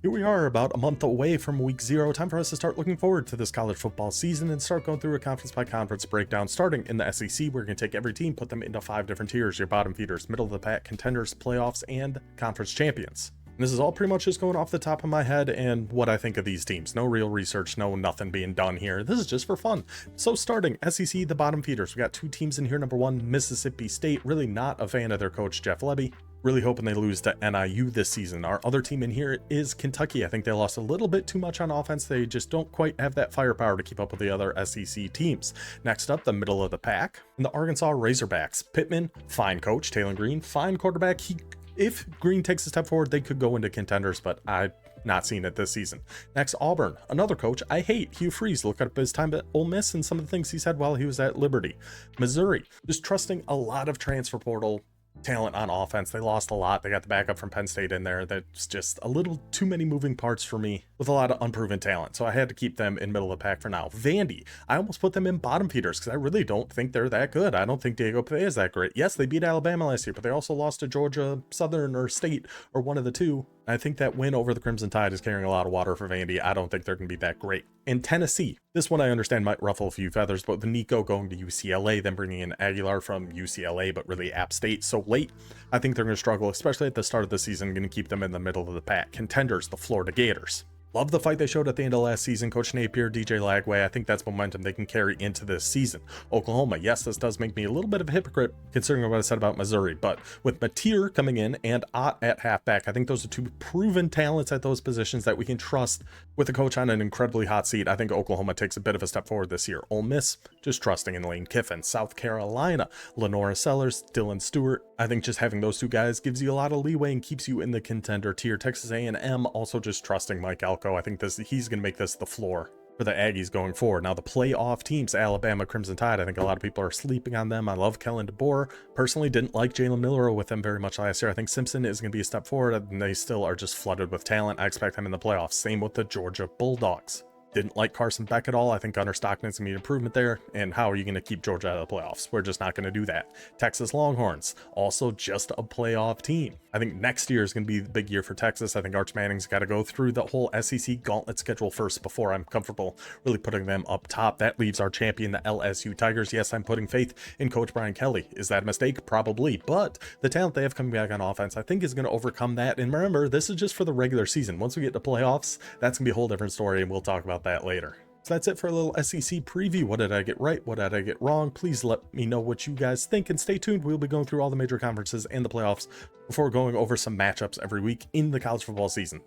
Here we are about a month away from week 0. Time for us to start looking forward to this college football season and start going through a conference by conference breakdown. Starting in the SEC, we're going to take every team, put them into 5 different tiers: your bottom feeders, middle of the pack, contenders, playoffs, and conference champions. And this is all pretty much just going off the top of my head and what I think of these teams. No real research, nothing being done here. This is just for fun. So starting SEC, the bottom feeders, we got 2 teams in here. Number 1, Mississippi State. Really not a fan of their coach, Jeff Lebby. Really hoping they lose to NIU this season. Our other team in here is Kentucky. I think they lost a little bit too much on offense. They just don't quite have that firepower to keep up with the other SEC teams. Next up, the middle of the pack, and the Arkansas Razorbacks. Pittman, fine coach. Taylor Green, fine quarterback. If Green takes a step forward, they could go into contenders, but I've not seen it this season. Next, Auburn, another coach I hate, Hugh Freeze. Look up his time at Ole Miss and some of the things he said while he was at Liberty. Missouri, just trusting a lot of transfer portal talent on offense. They lost a lot. They got the backup from Penn State in there. That's just a little too many moving parts for me with a lot of unproven talent. So I had to keep them in middle of the pack for now. Vandy, I almost put them in bottom feeders because I really don't think they're that good. I don't think Diego Pavia is that great. Yes, they beat Alabama last year, but they also lost to Georgia Southern or State or one of the two. I think that win over the Crimson Tide is carrying a lot of water for Vandy. I don't think they're going to be that great. In Tennessee, this one I understand might ruffle a few feathers, but with Nico going to UCLA, then bringing in Aguilar from UCLA, but really App State so late, I think they're going to struggle, especially at the start of the season. Going to keep them in the middle of the pack. Contenders, the Florida Gators. Love the fight they showed at the end of last season. Coach Napier, DJ Lagway, I think that's momentum they can carry into this season. Oklahoma, yes, this does make me a little bit of a hypocrite considering what I said about Missouri, but with Mateer coming in and Ott at halfback, I think those are 2 proven talents at those positions that we can trust with a coach on an incredibly hot seat. I think Oklahoma takes a bit of a step forward this year. Ole Miss, just trusting in Lane Kiffin. South Carolina, Lenora Sellers, Dylan Stewart. I think just having those 2 guys gives you a lot of leeway and keeps you in the contender tier. Texas A&M, also just trusting Mike Elko. I think he's going to make this the floor for the Aggies going forward. Now the playoff teams, Alabama Crimson Tide, I think a lot of people are sleeping on them. I love Kellen DeBoer. Personally didn't like Jalen Milroe with them very much last year. I think Simpson is going to be a step forward, and they still are just flooded with talent. I expect them in the playoffs. Same with the Georgia Bulldogs. Didn't like Carson Beck at all. I think Gunnar Stockton's going to need improvement there. And how are you going to keep Georgia out of the playoffs? We're just not going to do that. Texas Longhorns, also just a playoff team. I think next year is going to be the big year for Texas. I think Arch Manning's got to go through the whole SEC gauntlet schedule first before I'm comfortable really putting them up top. That leaves our champion, the LSU Tigers. Yes, I'm putting faith in Coach Brian Kelly. Is that a mistake? Probably. But the talent they have coming back on offense, I think, is going to overcome that. And remember, this is just for the regular season. Once we get to playoffs, that's going to be a whole different story, and we'll talk about that later. So that's it for a little SEC preview. What did I get right? What did I get wrong? Please let me know what you guys think, and stay tuned. We'll be going through all the major conferences and the playoffs before going over some matchups every week in the college football season.